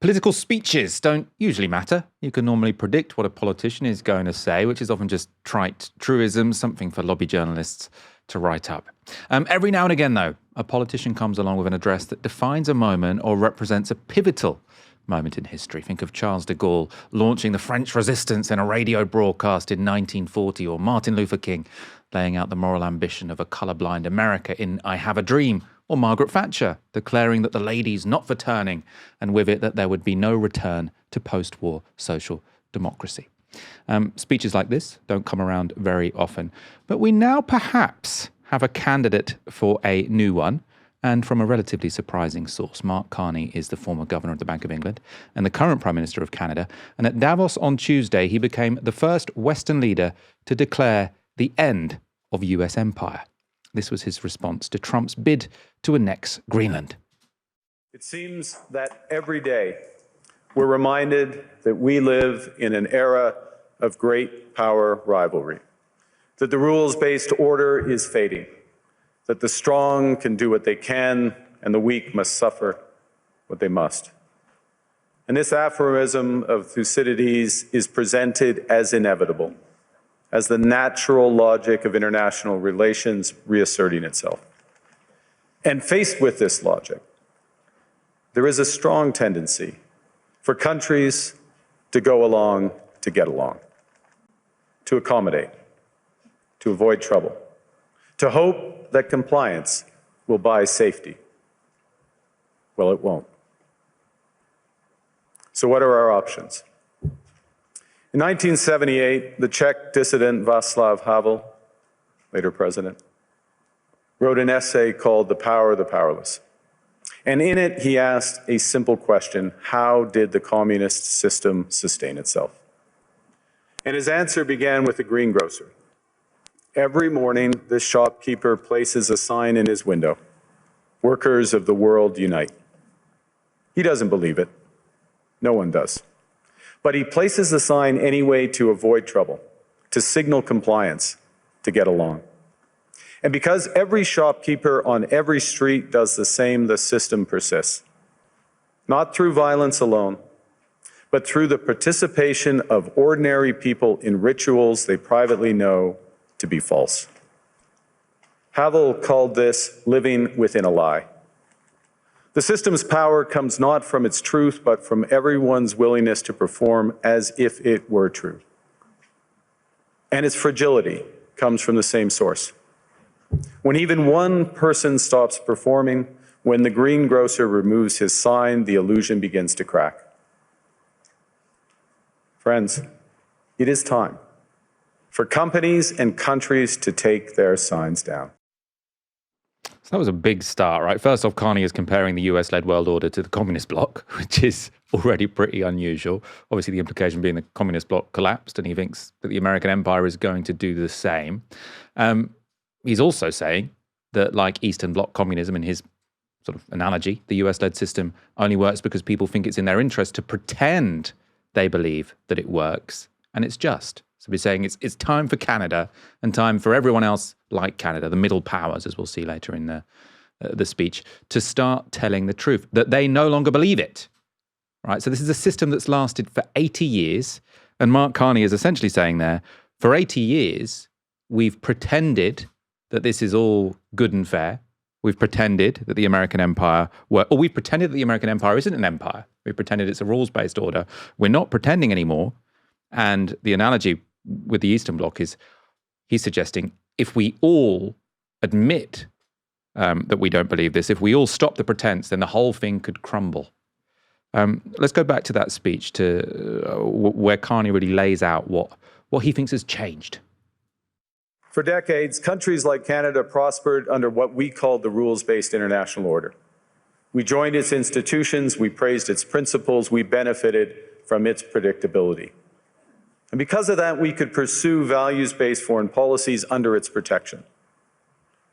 Political speeches don't usually matter. You can normally predict what a politician is going to say, which is often just trite truism, something for lobby journalists to write up. Every now and again, though, a politician comes along with an address that defines a moment or represents a pivotal moment in history. Think of Charles de Gaulle launching the French resistance in a radio broadcast in 1940, or Martin Luther King laying out the moral ambition of a colourblind America in I Have a Dream, or Margaret Thatcher declaring that the lady's not for turning, and with it that there would be no return to post-war social democracy. Speeches like this don't come around very often, but we now perhaps have a candidate for a new one, and from a relatively surprising source. Mark Carney is the former governor of the Bank of England and the current Prime Minister of Canada, and at Davos on Tuesday he became the first Western leader to declare the end of US empire. This was his response to Trump's bid to annex Greenland. It seems that every day we're reminded that we live in an era of great power rivalry, that the rules-based order is fading, that the strong can do what they can and the weak must suffer what they must. And this aphorism of Thucydides is presented as inevitable, as the natural logic of international relations reasserting itself. And faced with this logic, there is a strong tendency for countries to go along to get along, to accommodate, to avoid trouble, to hope that compliance will buy safety. Well, it won't. So what are our options? In 1978, the Czech dissident Václav Havel, later president, wrote an essay called The Power of the Powerless. And in it, he asked a simple question: how did the communist system sustain itself? And his answer began with the greengrocer. Every morning, this shopkeeper places a sign in his window: "Workers of the world unite." He doesn't believe it. No one does. But he places the sign anyway to avoid trouble, to signal compliance, to get along. And because every shopkeeper on every street does the same, the system persists. Not through violence alone, but through the participation of ordinary people in rituals they privately know to be false. Havel called this living within a lie. The system's power comes not from its truth, but from everyone's willingness to perform as if it were true. And its fragility comes from the same source. When even one person stops performing, when the greengrocer removes his sign, the illusion begins to crack. Friends, it is time for companies and countries to take their signs down. So that was a big start, right? First off, Carney is comparing the US-led world order to the communist bloc, which is already pretty unusual. Obviously, the implication being the communist bloc collapsed, and he thinks that the American empire is going to do the same. He's also saying that, like Eastern Bloc communism, in his sort of analogy, the US-led system only works because people think it's in their interest to pretend they believe that it works, and it's just. So we're saying it's time for Canada and time for everyone else like Canada, the middle powers, as we'll see later in the speech, to start telling the truth, that they no longer believe it, right? So this is a system that's lasted for 80 years. And Mark Carney is essentially saying there, for 80 years, we've pretended that this is all good and fair. We've pretended that the American empire we've pretended that the American empire isn't an empire. We've pretended it's a rules-based order. We're not pretending anymore. And the analogy with the Eastern Bloc is, he's suggesting, if we all admit that we don't believe this, if we all stop the pretense, then the whole thing could crumble. Let's go back to that speech, to where Carney really lays out what he thinks has changed. For decades, countries like Canada prospered under what we called the rules-based international order. We joined its institutions, we praised its principles, we benefited from its predictability. And because of that, we could pursue values-based foreign policies under its protection.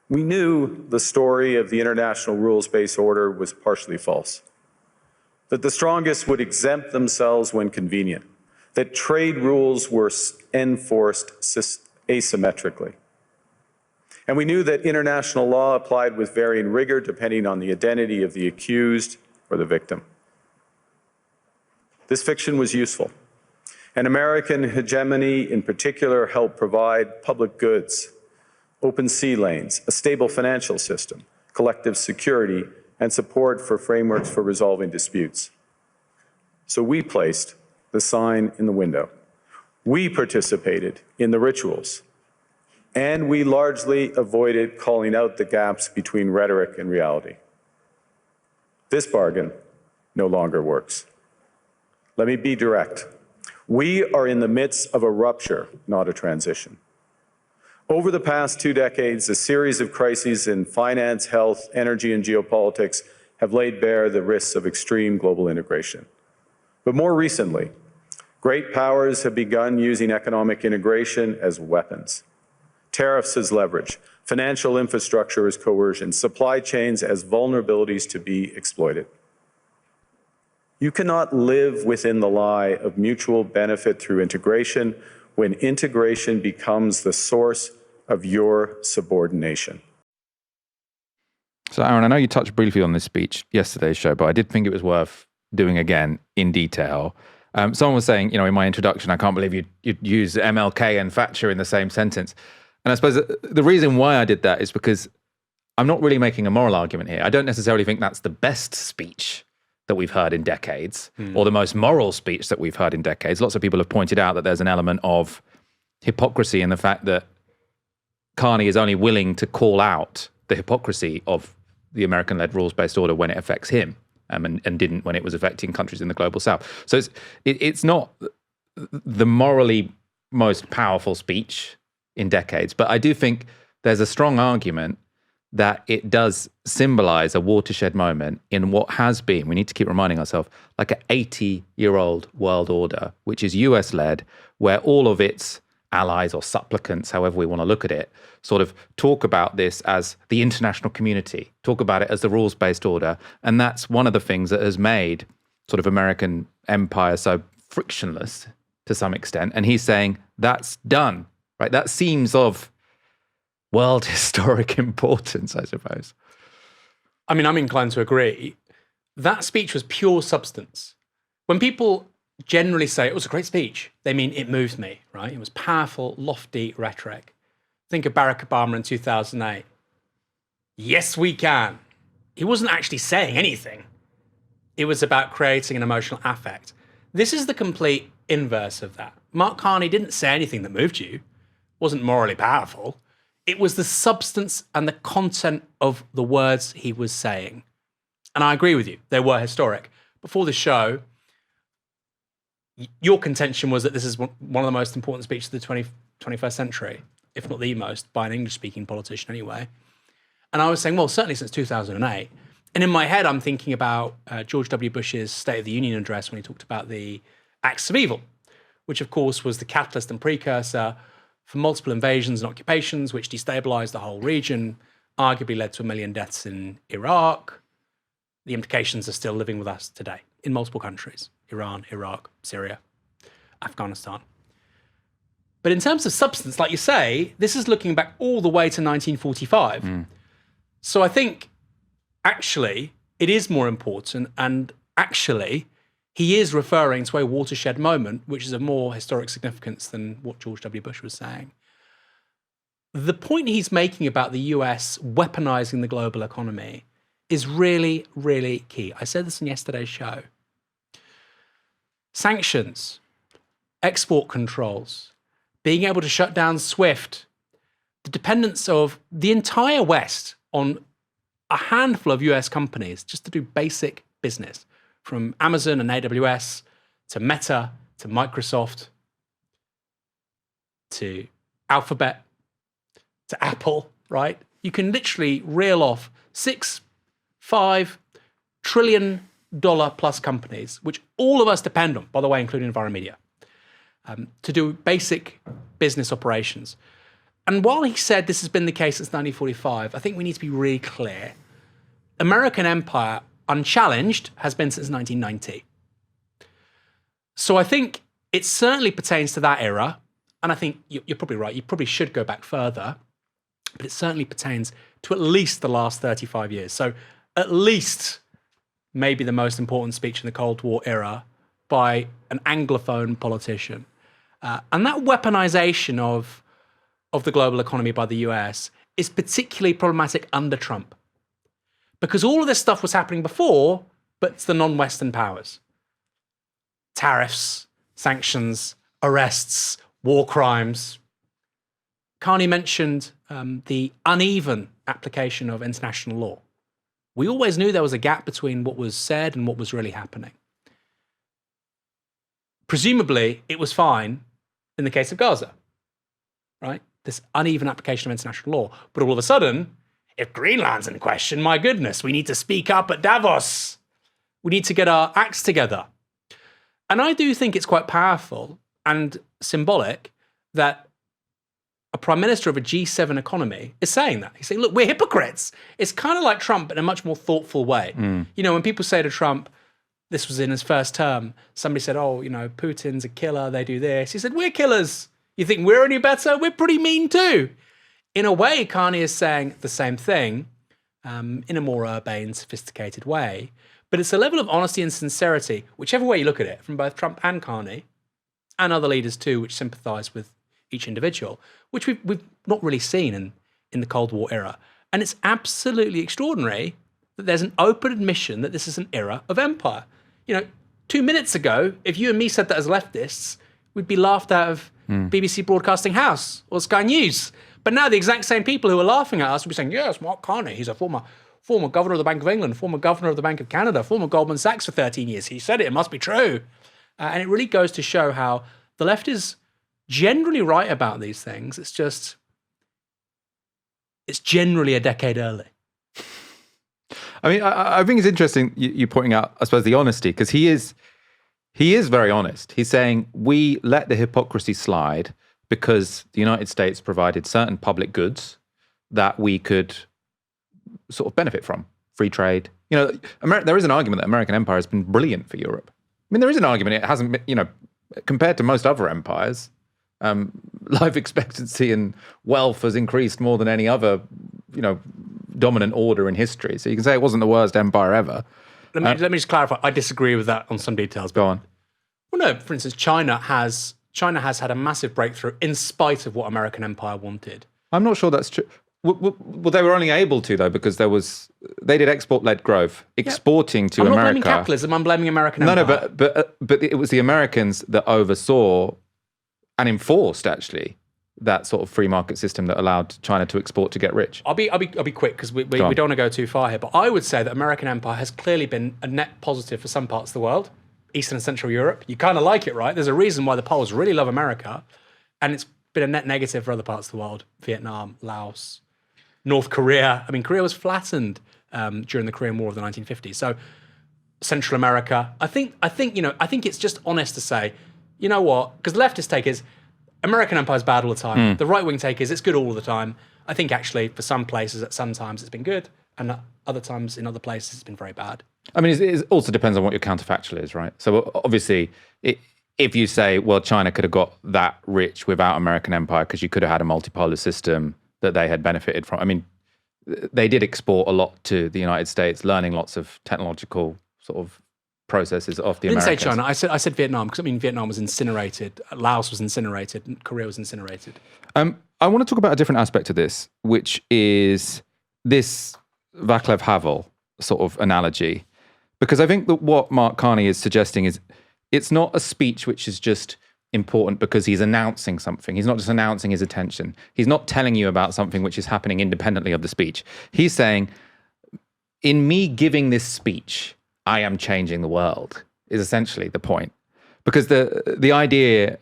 We knew the story of the international rules-based order was partially false, that the strongest would exempt themselves when convenient, that trade rules were enforced asymmetrically. And we knew that international law applied with varying rigor depending on the identity of the accused or the victim. This fiction was useful. And American hegemony in particular helped provide public goods, open sea lanes, a stable financial system, collective security, and support for frameworks for resolving disputes. So we placed the sign in the window. We participated in the rituals. And we largely avoided calling out the gaps between rhetoric and reality. This bargain no longer works. Let me be direct. We are in the midst of a rupture, not a transition. Over the past 2 decades, a series of crises in finance, health, energy, and geopolitics have laid bare the risks of extreme global integration. But more recently, great powers have begun using economic integration as weapons. Tariffs as leverage, financial infrastructure as coercion, supply chains as vulnerabilities to be exploited. You cannot live within the lie of mutual benefit through integration when integration becomes the source of your subordination. So, Aaron, I know you touched briefly on this speech yesterday's show, but I did think it was worth doing again in detail. Someone was saying, in my introduction, I can't believe you'd use MLK and Thatcher in the same sentence. And I suppose the reason why I did that is because I'm not really making a moral argument here. I don't necessarily think that's the best speech that we've heard in decades, or the most moral speech that we've heard in decades. Lots of people have pointed out that there's an element of hypocrisy in the fact that Carney is only willing to call out the hypocrisy of the American-led rules-based order when it affects him, and didn't when it was affecting countries in the global south. So it's not the morally most powerful speech in decades, but I do think there's a strong argument that it does symbolize a watershed moment in what has been, we need to keep reminding ourselves, like an 80-year-old world order, which is US-led, where all of its allies or supplicants, however we want to look at it, sort of talk about this as the international community, talk about it as the rules-based order. And that's one of the things that has made sort of American empire so frictionless to some extent. And he's saying that's done, right? That seems of world historic importance, I suppose. I mean, I'm inclined to agree. That speech was pure substance. When people generally say it was a great speech, they mean it moved me, right? It was powerful, lofty rhetoric. Think of Barack Obama in 2008. Yes, we can. He wasn't actually saying anything. It was about creating an emotional affect. This is the complete inverse of that. Mark Carney didn't say anything that moved you, wasn't morally powerful. It was the substance and the content of the words he was saying. And I agree with you, they were historic. Before the show, your contention was that this is one of the most important speeches of the 21st century, if not the most, by an English-speaking politician anyway. And I was saying, well, certainly since 2008. And in my head, I'm thinking about George W. Bush's State of the Union address when he talked about the acts of evil, which of course was the catalyst and precursor for multiple invasions and occupations, which destabilized the whole region, arguably led to 1 million deaths in Iraq. The implications are still living with us today in multiple countries: Iran, Iraq, Syria, Afghanistan. But in terms of substance, like you say, this is looking back all the way to 1945. So I think actually it is more important, and actually he is referring to a watershed moment, which is of more historic significance than what George W. Bush was saying. The point he's making about the US weaponizing the global economy is really, really key. I said this in yesterday's show. Sanctions, export controls, being able to shut down SWIFT, the dependence of the entire West on a handful of US companies just to do basic business, from Amazon and AWS to Meta to Microsoft to Alphabet to Apple, right? You can literally reel off 5 trillion dollar plus companies, which all of us depend on, by the way, including Enviromedia, to do basic business operations. And while he said this has been the case since 1945, I think we need to be really clear. American empire, unchallenged, has been since 1990. So I think it certainly pertains to that era, and I think you're probably right, you probably should go back further, but it certainly pertains to at least the last 35 years. So at least maybe the most important speech in the Cold War era by an Anglophone politician. And that weaponization of the global economy by the US is particularly problematic under Trump. Because all of this stuff was happening before, but it's the non-Western powers. Tariffs, sanctions, arrests, war crimes. Carney mentioned the uneven application of international law. We always knew there was a gap between what was said and what was really happening. Presumably, it was fine in the case of Gaza, right? This uneven application of international law. But all of a sudden, if Greenland's in question, my goodness, we need to speak up at Davos. We need to get our acts together. And I do think it's quite powerful and symbolic that a prime minister of a G7 economy is saying that. He's saying, look, we're hypocrites. It's kind of like Trump in a much more thoughtful way. You know, when people say to Trump, this was in his first term, somebody said, oh, you know, Putin's a killer, they do this. He said, we're killers. You think we're any better? We're pretty mean too. In a way, Carney is saying the same thing in a more urbane, sophisticated way. But it's a level of honesty and sincerity, whichever way you look at it, from both Trump and Carney, and other leaders too, which sympathize with each individual, which we've not really seen in the Cold War era. And it's absolutely extraordinary that there's an open admission that this is an era of empire. You know, 2 minutes ago, if you and me said that as leftists, we'd be laughed out of BBC Broadcasting House or Sky News. But now the exact same people who are laughing at us will be saying, yes, Mark Carney, he's a former governor of the Bank of England, former governor of the Bank of Canada, former Goldman Sachs for 13 years. He said it must be true. And it really goes to show how the left is generally right about these things. It's just, it's generally a decade early. I mean, I think it's interesting you pointing out, I suppose, the honesty, because he is very honest. He's saying we let the hypocrisy slide because the United States provided certain public goods that we could sort of benefit from. Free trade. You know, there is an argument that American empire has been brilliant for Europe. I mean, there is an argument it hasn't been, you know, compared to most other empires, life expectancy and wealth has increased more than any other, you know, dominant order in history. So you can say it wasn't the worst empire ever. Let me just clarify. I disagree with that on some details. Go on. Well, no, for instance, China has had a massive breakthrough in spite of what American empire wanted. I'm not sure that's true. Well, they were only able to, though, because they did export-led growth, exporting to America. I'm not blaming capitalism, I'm blaming American empire. No, but it was the Americans that oversaw and enforced, actually, that sort of free market system that allowed China to export to get rich. I'll be quick, because we don't want to go too far here, but I would say that American empire has clearly been a net positive for some parts of the world, Eastern and Central Europe. You kind of like it, right? There's a reason why the Poles really love America, and it's been a net negative for other parts of the world, Vietnam, Laos, North Korea. I mean, Korea was flattened during the Korean War of the 1950s. So Central America, I think it's just honest to say, you know what? Because the leftist take is American empire is bad all the time. The right wing take is it's good all the time. I think actually for some places at some times it's been good, and other times in other places it's been very bad. I mean, it also depends on what your counterfactual is, right? So obviously, if you say, well, China could have got that rich without American empire because you could have had a multipolar system that they had benefited from. I mean, they did export a lot to the United States, learning lots of technological sort of processes of the Americans. I didn't say China. I said Vietnam, because I mean Vietnam was incinerated, Laos was incinerated, and Korea was incinerated. I want to talk about a different aspect of this, which is this Václav Havel sort of analogy, because I think that what Mark Carney is suggesting is it's not a speech which is just important because he's announcing something. He's not just announcing his attention. He's not telling you about something which is happening independently of the speech. He's saying, in me giving this speech, I am changing the world, is essentially the point. Because the idea,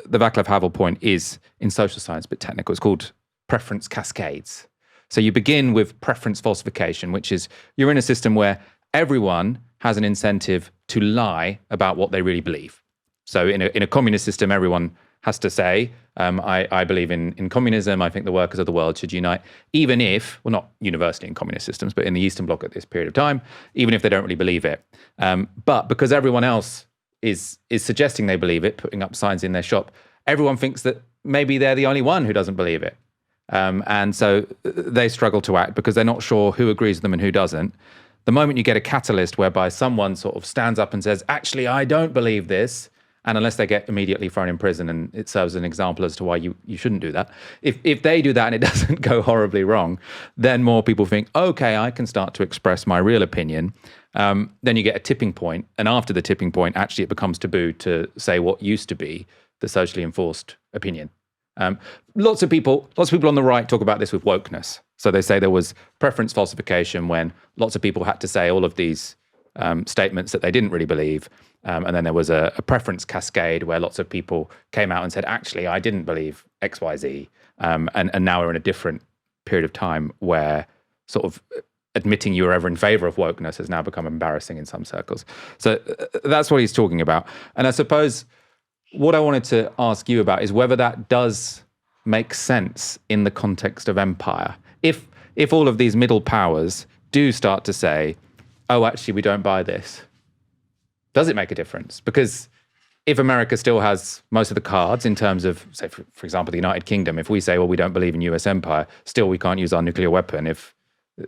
the Václav Havel point, is in social science, a bit technical. It's called preference cascades. So you begin with preference falsification, which is you're in a system where everyone has an incentive to lie about what they really believe. So in a communist system, everyone has to say, I believe in communism, I think the workers of the world should unite, even if, well, not universally in communist systems, but in the Eastern Bloc at this period of time, even if they don't really believe it. But because everyone else is suggesting they believe it, putting up signs in their shop, everyone thinks that maybe they're the only one who doesn't believe it. And so they struggle to act because they're not sure who agrees with them and who doesn't. The moment you get a catalyst whereby someone sort of stands up and says, actually, I don't believe this, and unless they get immediately thrown in prison, and it serves as an example as to why you shouldn't do that, if they do that and it doesn't go horribly wrong, then more people think, okay, I can start to express my real opinion. Then you get a tipping point, and after the tipping point, actually it becomes taboo to say what used to be the socially enforced opinion. Lots of people on the right talk about this with wokeness. So they say there was preference falsification when lots of people had to say all of these statements that they didn't really believe. And then there was a preference cascade where lots of people came out and said, actually, I didn't believe X, Y, Z. And now we're in a different period of time where sort of admitting you were ever in favor of wokeness has now become embarrassing in some circles. So that's what he's talking about. And I suppose what I wanted to ask you about is whether that does make sense in the context of empire. If all of these middle powers do start to say, oh, actually, we don't buy this, does it make a difference? Because if America still has most of the cards in terms of, say, for example, the United Kingdom, if we say, well, we don't believe in US empire, still we can't use our nuclear weapon if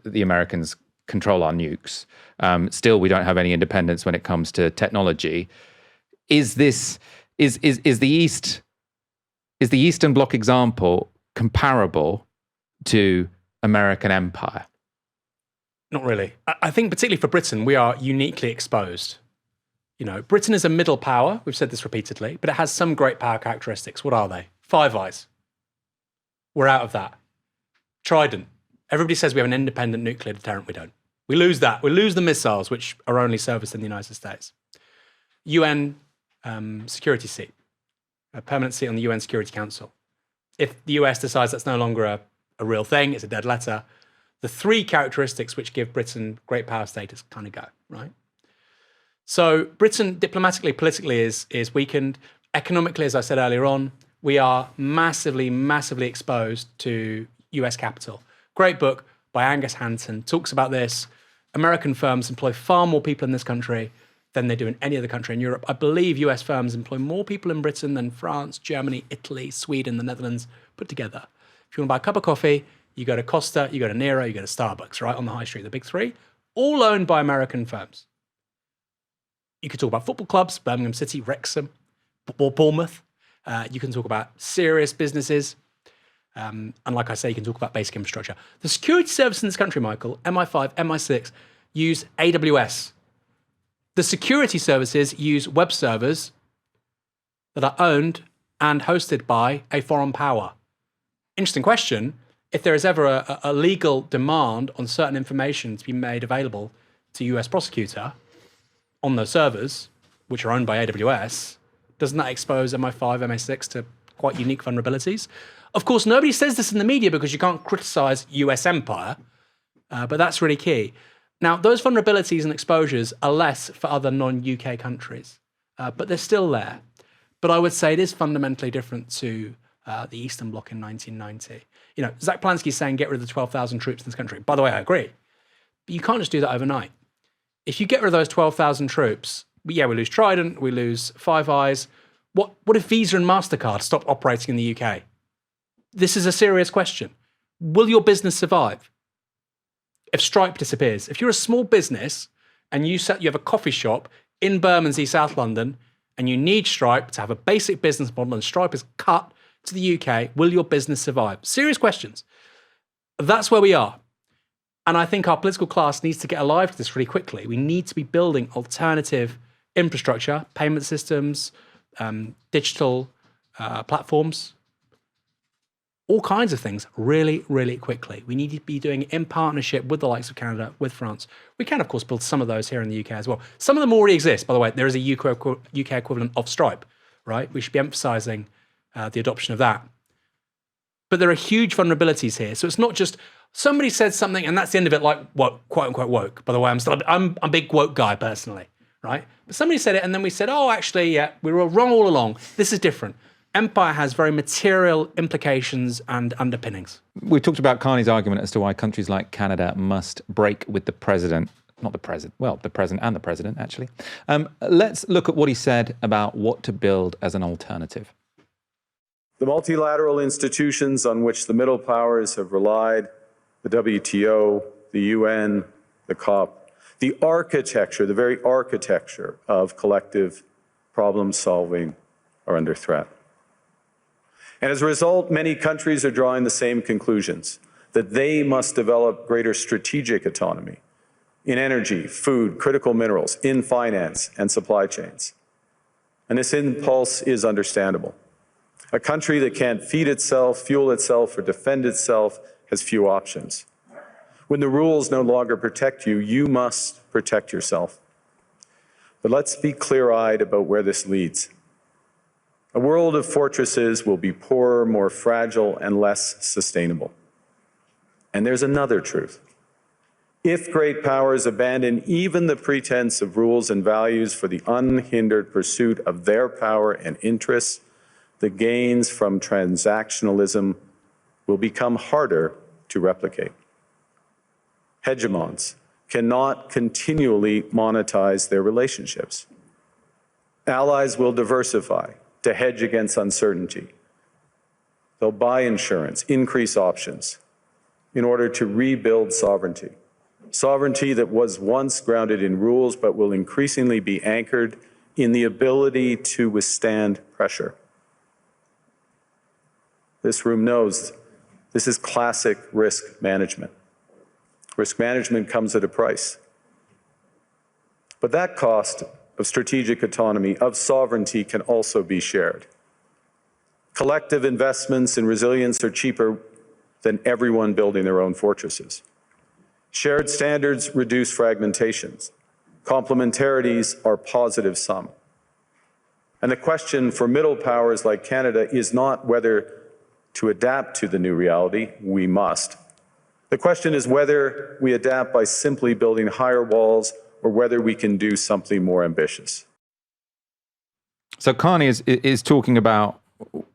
the Americans control our nukes. Still, we don't have any independence when it comes to technology. Is the Eastern Bloc example comparable to American empire? Not really. I think particularly for Britain, we are uniquely exposed. You know, Britain is a middle power. We've said this repeatedly, but it has some great power characteristics. What are they? Five Eyes. We're out of that. Trident. Everybody says we have an independent nuclear deterrent. We don't. We lose that. We lose the missiles, which are only serviced in the United States. UN security seat, a permanent seat on the UN Security Council. If the US decides that's no longer a real thing, it's a dead letter, the three characteristics which give Britain great power status kind of go, right? So Britain, diplomatically, politically, is weakened. Economically, as I said earlier on, we are massively, massively exposed to US capital. Great book by Angus Hanson talks about this. American firms employ far more people in this country than they do in any other country in Europe. I believe US firms employ more people in Britain than France, Germany, Italy, Sweden, the Netherlands put together. If you want to buy a cup of coffee, you go to Costa, you go to Nero, you go to Starbucks, right, on the high street, the big three, all owned by American firms. You could talk about football clubs, Birmingham City, Wrexham, or Bournemouth. You can talk about serious businesses. And like I say, you can talk about basic infrastructure. The security services in this country, Michael, MI5, MI6, use AWS. The security services use web servers that are owned and hosted by a foreign power. Interesting question. If there is ever a legal demand on certain information to be made available to US prosecutor on those servers, which are owned by AWS, doesn't that expose MI5, MI6 to quite unique vulnerabilities? Of course, nobody says this in the media because you can't criticize US empire, but that's really key. Now, those vulnerabilities and exposures are less for other non-UK countries, but they're still there. But I would say it is fundamentally different to the Eastern Bloc in 1990. You know, Zach Polanski's saying get rid of the 12,000 troops in this country. By the way, I agree. But you can't just do that overnight. If you get rid of those 12,000 troops, we lose Trident, we lose Five Eyes. What if Visa and MasterCard stop operating in the UK? This is a serious question. Will your business survive if Stripe disappears? If you're a small business and you have a coffee shop in Bermondsey, South London, and you need Stripe to have a basic business model and Stripe is cut to the UK, will your business survive? Serious questions. That's where we are. And I think our political class needs to get alive to this really quickly. We need to be building alternative infrastructure, payment systems, digital platforms, all kinds of things really, really quickly. We need to be doing it in partnership with the likes of Canada, with France. We can, of course, build some of those here in the UK as well. Some of them already exist, by the way. There is a UK equivalent of Stripe, right? We should be emphasizing the adoption of that. But there are huge vulnerabilities here. So it's not just somebody said something and that's the end of it, like woke, quote unquote woke. By the way, I'm a big woke guy personally, right? But somebody said it and then we said, oh, actually, yeah, we were wrong all along. This is different. Empire has very material implications and underpinnings. We talked about Carney's argument as to why countries like Canada must break with the president. Not the president, well, the president and the president, actually. Let's look at what he said about what to build as an alternative. The multilateral institutions on which the middle powers have relied, the WTO, the UN, the COP, The architecture, the very architecture of collective problem solving are under threat. And as a result, many countries are drawing the same conclusions, that they must develop greater strategic autonomy in energy, food, critical minerals, in finance and supply chains. And this impulse is understandable. A country that can't feed itself, fuel itself, or defend itself has few options. When the rules no longer protect you, you must protect yourself. But let's be clear-eyed about where this leads. A world of fortresses will be poorer, more fragile, and less sustainable. And there's another truth. If great powers abandon even the pretense of rules and values for the unhindered pursuit of their power and interests, the gains from transactionalism will become harder to replicate. Hegemons cannot continually monetize their relationships. Allies will diversify to hedge against uncertainty. They'll buy insurance, increase options in order to rebuild sovereignty. Sovereignty that was once grounded in rules but will increasingly be anchored in the ability to withstand pressure. This room knows this is classic risk management. Risk management comes at a price. But that cost of strategic autonomy, of sovereignty, can also be shared. Collective investments in resilience are cheaper than everyone building their own fortresses. Shared standards reduce fragmentations. Complementarities are positive sum. And the question for middle powers like Canada is not whether to adapt to the new reality. We must. The question is whether we adapt by simply building higher walls or whether we can do something more ambitious. So Carney is talking about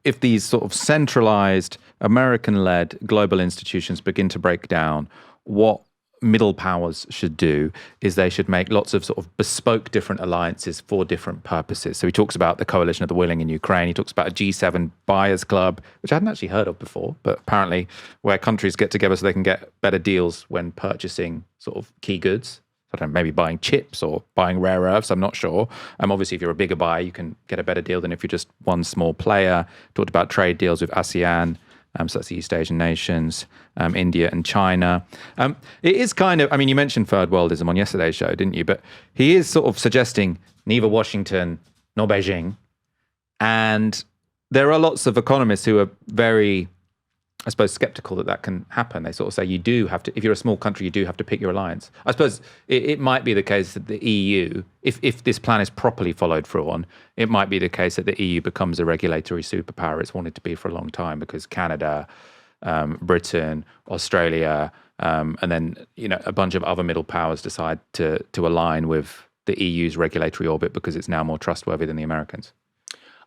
if these sort of centralized, American-led global institutions begin to break down, what middle powers should do is they should make lots of sort of bespoke different alliances for different purposes. So he talks about the coalition of the willing in Ukraine. He talks about a G7 buyers club, which I hadn't actually heard of before, but apparently where countries get together so they can get better deals when purchasing sort of key goods. I don't know, maybe buying chips or buying rare earths, I'm not sure. Obviously, if you're a bigger buyer, you can get a better deal than if you're just one small player. Talked about trade deals with ASEAN, so that's the East Asian nations, India and China. It is kind of, I mean, you mentioned third worldism on yesterday's show, didn't you? But he is sort of suggesting neither Washington nor Beijing. And there are lots of economists who are very, I suppose, skeptical that can happen. They sort of say you do have to, if you're a small country, you do have to pick your alliance. I suppose it might be the case that the EU, if this plan is properly followed through on, it might be the case that the EU becomes a regulatory superpower it's wanted to be for a long time because Canada, Britain, Australia, and then a bunch of other middle powers decide to align with the EU's regulatory orbit because it's now more trustworthy than the Americans.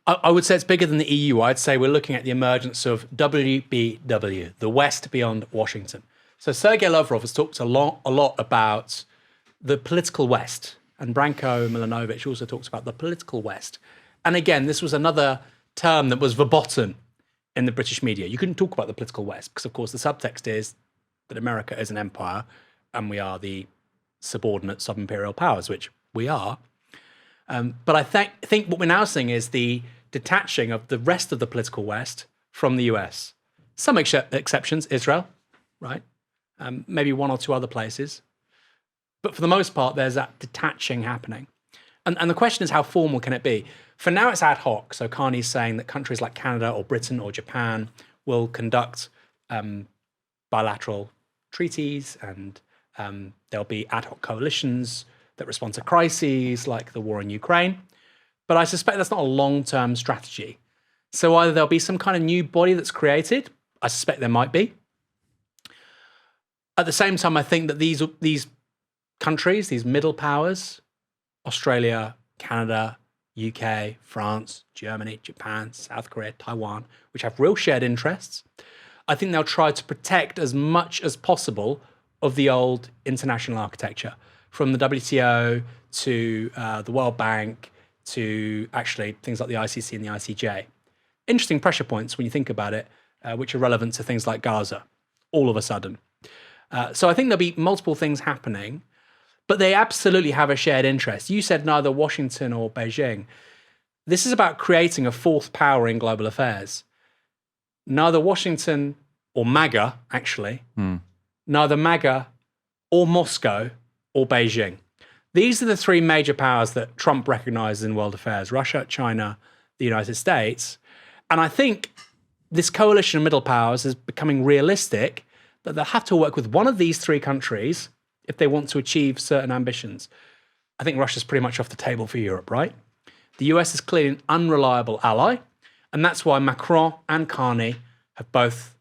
I would say it's bigger than the EU. I'd say we're looking at the emergence of WBW, the West beyond Washington. So Sergei Lavrov has talked a lot about the political West, and Branko Milanovic also talks about the political West. And again, this was another term that was verboten in the British media. You couldn't talk about the political West because, of course, the subtext is that America is an empire and we are the subordinate sub-imperial powers, which we are. But I think what we're now seeing is the detaching of the rest of the political West from the US. Some exceptions, Israel, right? Maybe one or two other places. But for the most part, there's that detaching happening. And the question is, how formal can it be? For now, it's ad hoc. So Carney's saying that countries like Canada or Britain or Japan will conduct bilateral treaties and there'll be ad hoc coalitions that respond to crises like the war in Ukraine. But I suspect that's not a long-term strategy. So either there'll be some kind of new body that's created. I suspect there might be. At the same time, I think that these countries, these middle powers, Australia, Canada, UK, France, Germany, Japan, South Korea, Taiwan, which have real shared interests, I think they'll try to protect as much as possible of the old international architecture, from the WTO to the World Bank to actually things like the ICC and the ICJ. Interesting pressure points when you think about it, which are relevant to things like Gaza, all of a sudden. So I think there'll be multiple things happening. But they absolutely have a shared interest. You said neither Washington or Beijing. This is about creating a fourth power in global affairs. Neither Washington or MAGA, actually, neither MAGA or Moscow or Beijing. These are the three major powers that Trump recognizes in world affairs: Russia, China, the United States. And I think this coalition of middle powers is becoming realistic, that they'll have to work with one of these three countries if they want to achieve certain ambitions. I think Russia's pretty much off the table for Europe, right? The US is clearly an unreliable ally, and that's why Macron and Carney have both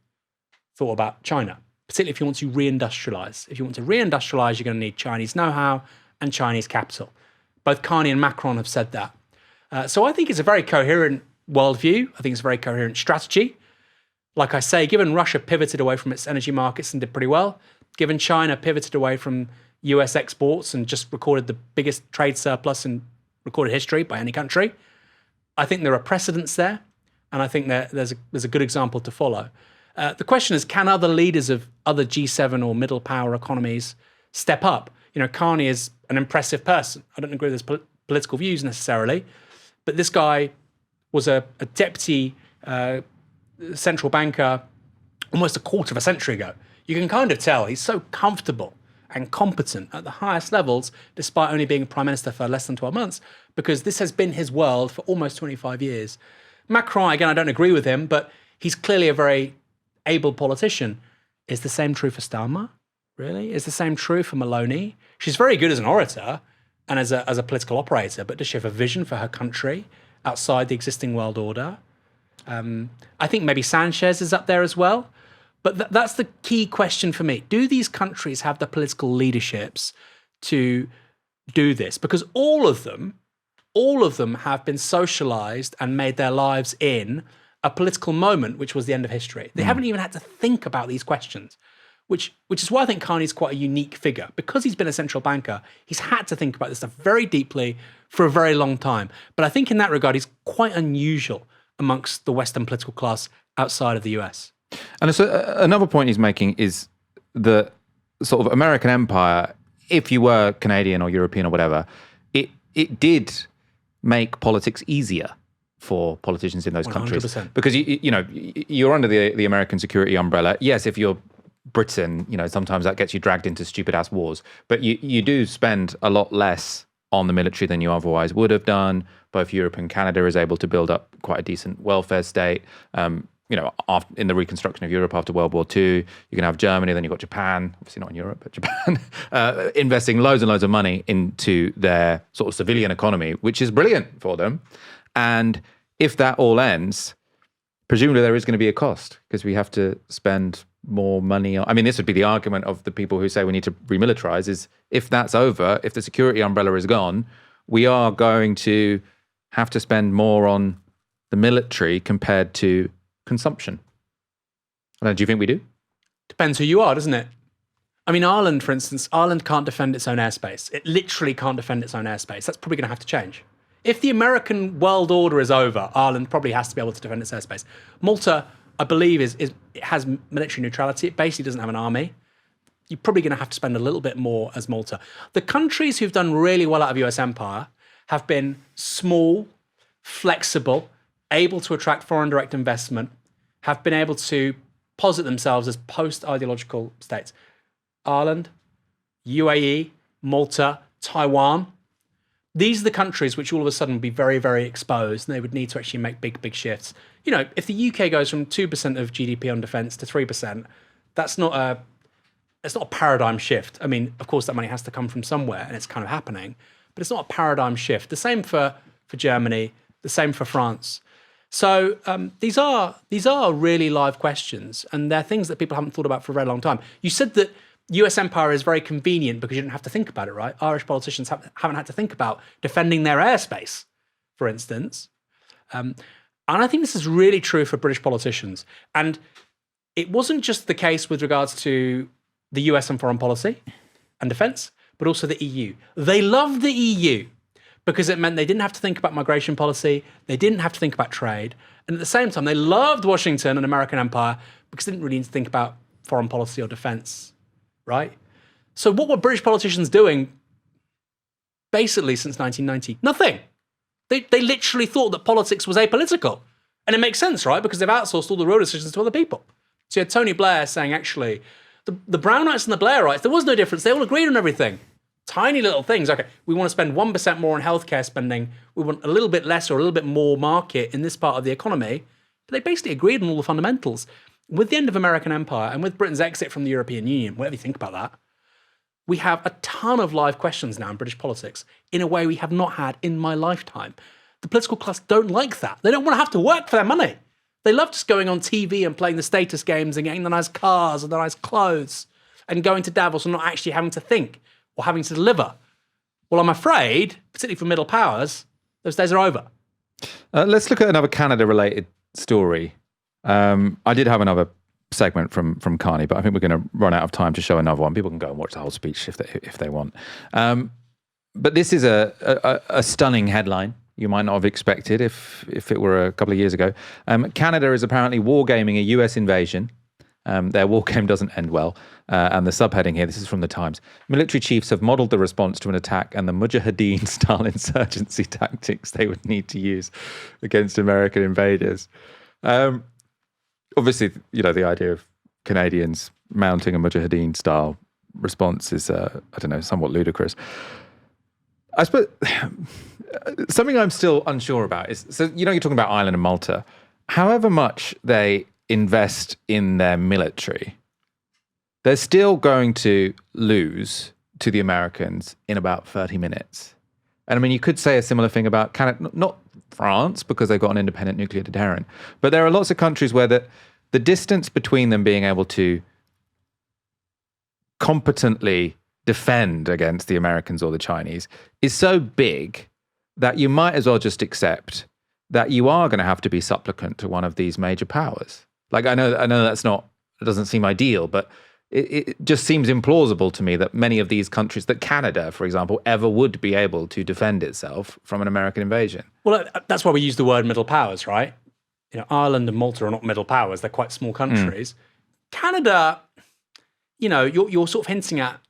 thought about China, particularly if you want to reindustrialize. If you want to reindustrialize, you're going to need Chinese know-how and Chinese capital. Both Carney and Macron have said that. So I think it's a very coherent worldview. I think it's a very coherent strategy. Like I say, given Russia pivoted away from its energy markets and did pretty well, given China pivoted away from US exports and just recorded the biggest trade surplus in recorded history by any country, I think there are precedents there, and I think there's a good example to follow. The question is, can other leaders of other G7 or middle power economies step up? You know, Carney is an impressive person. I don't agree with his political views necessarily, but this guy was a deputy central banker almost a quarter of a century ago. You can kind of tell he's so comfortable and competent at the highest levels, despite only being a prime minister for less than 12 months, because this has been his world for almost 25 years. Macron, again, I don't agree with him, but he's clearly a very able politician. Is the same true for Starmer? Really? Is the same true for Maloney? She's very good as an orator and as a political operator, but does she have a vision for her country outside the existing world order? I think maybe Sanchez is up there as well. But that's the key question for me. Do these countries have the political leaderships to do this? Because all of them have been socialized and made their lives in a political moment, which was the end of history. They haven't even had to think about these questions, which is why I think Carney's quite a unique figure. Because he's been a central banker, he's had to think about this stuff very deeply for a very long time. But I think in that regard, he's quite unusual amongst the Western political class outside of the US. And so another point he's making is the sort of American empire, if you were Canadian or European or whatever, it did make politics easier for politicians in those 100%. Countries. Because, you're under the American security umbrella. Yes, if you're Britain, sometimes that gets you dragged into stupid-ass wars. But you do spend a lot less on the military than you otherwise would have done. Both Europe and Canada is able to build up quite a decent welfare state. In the reconstruction of Europe after World War II, you can have Germany, then you've got Japan, obviously not in Europe, but Japan, investing loads and loads of money into their sort of civilian economy, which is brilliant for them. And if that all ends, presumably there is going to be a cost because we have to spend more money on. I mean, this would be the argument of the people who say we need to remilitarize, is if that's over, if the security umbrella is gone, we are going to have to spend more on the military compared to consumption. Do you think we do? Depends who you are, doesn't it? I mean, Ireland, for instance, Ireland can't defend its own airspace. It literally can't defend its own airspace. That's probably going to have to change. If the American world order is over, Ireland probably has to be able to defend its airspace. Malta, I believe, it has military neutrality. It basically doesn't have an army. You're probably going to have to spend a little bit more as Malta. The countries who've done really well out of US empire have been small, flexible, able to attract foreign direct investment, have been able to posit themselves as post-ideological states. Ireland, UAE, Malta, Taiwan. These are the countries which all of a sudden would be very, very exposed, and they would need to actually make big, big shifts. If the UK goes from 2% of GDP on defence to 3%, that's not a paradigm shift. I mean, of course, that money has to come from somewhere, and it's kind of happening, but it's not a paradigm shift. The same for Germany, the same for France. So these are really live questions, and they're things that people haven't thought about for a very long time. You said that US empire is very convenient because you didn't have to think about it, right? Irish politicians haven't had to think about defending their airspace, for instance. And I think this is really true for British politicians. And it wasn't just the case with regards to the US and foreign policy and defense, but also the EU. They loved the EU because it meant they didn't have to think about migration policy, they didn't have to think about trade, and at the same time, they loved Washington and American empire because they didn't really need to think about foreign policy or defense, right? So what were British politicians doing basically since 1990? Nothing. They literally thought that politics was apolitical. And it makes sense, right? Because they've outsourced all the real decisions to other people. So you had Tony Blair saying, actually, the Brownites and the Blairites, there was no difference. They all agreed on everything. Tiny little things. Okay, we want to spend 1% more on healthcare spending. We want a little bit less or a little bit more market in this part of the economy. But they basically agreed on all the fundamentals. With the end of American empire and with Britain's exit from the European Union, whatever you think about that, we have a ton of live questions now in British politics in a way we have not had in my lifetime. The political class don't like that. They don't want to have to work for their money. They love just going on TV and playing the status games and getting the nice cars and the nice clothes and going to Davos and not actually having to think or having to deliver. Well, I'm afraid, particularly for middle powers, those days are over. Let's look at another Canada-related story. I did have another segment from Carney, but I think we're going to run out of time to show another one. People can go and watch the whole speech if they want. But this is a stunning headline. You might not have expected if it were a couple of years ago. Canada is apparently wargaming a US invasion. Their war game doesn't end well. And the subheading here, this is from the Times. Military chiefs have modelled the response to an attack and the Mujahideen-style insurgency tactics they would need to use against American invaders. Obviously, you know, the idea of Canadians mounting a Mujahideen-style response is, somewhat ludicrous. I suppose something I'm still unsure about is, so, you know, you're talking about Ireland and Malta. However much they invest in their military, they're still going to lose to the Americans in about 30 minutes. And I mean, you could say a similar thing about Canada, not France, because they've got an independent nuclear deterrent, but there are lots of countries where the distance between them being able to competently defend against the Americans or the Chinese is so big that you might as well just accept that you are going to have to be supplicant to one of these major powers. Like, I know that's not, it doesn't seem ideal, but it just seems implausible to me that many of these countries, that Canada, for example, ever would be able to defend itself from an American invasion. Well, that's why we use the word middle powers, right? You know, Ireland and Malta are not middle powers. They're quite small countries. Canada, you know, you're sort of hinting at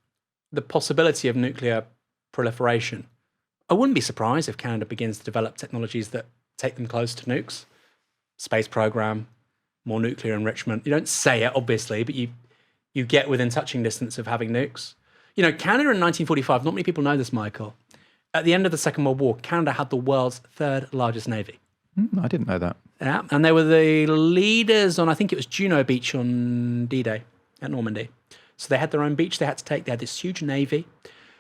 the possibility of nuclear proliferation. I wouldn't be surprised if Canada begins to develop technologies that take them close to nukes. Space program, more nuclear enrichment. You don't say it, obviously, but you get within touching distance of having nukes. You know, Canada in 1945, not many people know this, Michael. At the end of the Second World War, Canada had the world's third largest navy. I didn't know that. Yeah, and they were the leaders on, I think it was Juno Beach on D-Day at Normandy. So they had their own beach they had to take. They had this huge navy.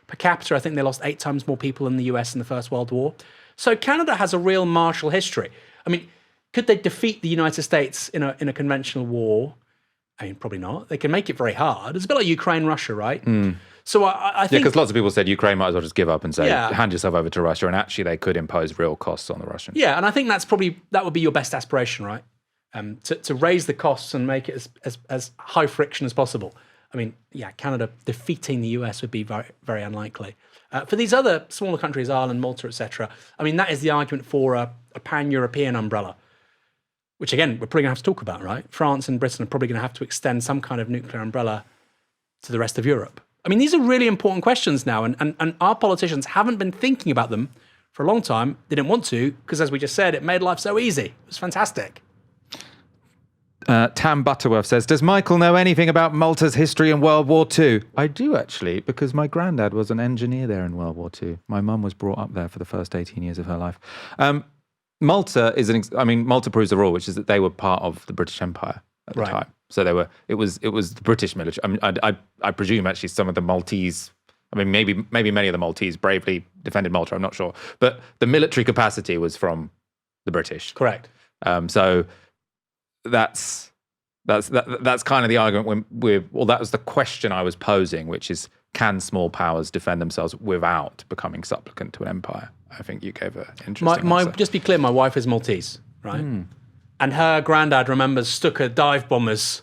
Per capita, I think they lost 8 times more people in the US in the First World War. So Canada has a real martial history. I mean, could they defeat the United States in a conventional war? I mean, probably not. They can make it very hard. It's a bit like Ukraine, Russia, right? So I think... Yeah, because lots of people said Ukraine might as well just give up and say, hand yourself over to Russia, and actually they could impose real costs on the Russians. Yeah, and I think that would be your best aspiration, right? To raise the costs and make it as high friction as possible. I mean, yeah, Canada defeating the US would be very, very unlikely. For these other smaller countries, Ireland, Malta, etc., I mean, that is the argument for a pan-European umbrella, which, again, we're probably going to have to talk about, right? France and Britain are probably going to have to extend some kind of nuclear umbrella to the rest of Europe. I mean, these are really important questions now, and our politicians haven't been thinking about them for a long time. They didn't want to, because, as we just said, it made life so easy. It was fantastic. Tam Butterworth says, does Michael know anything about Malta's history in World War II? I do, actually, because my granddad was an engineer there in World War II. My mum was brought up there for the first 18 years of her life. Malta is Malta proves the rule, which is that they were part of the British Empire at the time. So it was the British military. I mean, I presume actually some of the Maltese, I mean, maybe many of the Maltese bravely defended Malta, I'm not sure. But the military capacity was from the British. Correct. So that's kind of the argument that was the question I was posing, which is, can small powers defend themselves without becoming supplicant to an empire? I think you gave an interesting answer. Just be clear, my wife is Maltese, right? And her granddad remembers Stuka dive bombers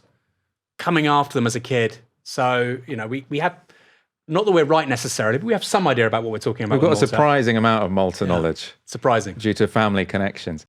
coming after them as a kid. So, you know, we have, not that we're right necessarily, but we have some idea about what we're talking about. We've got a surprising amount of Malta knowledge. Surprising. Due to family connections.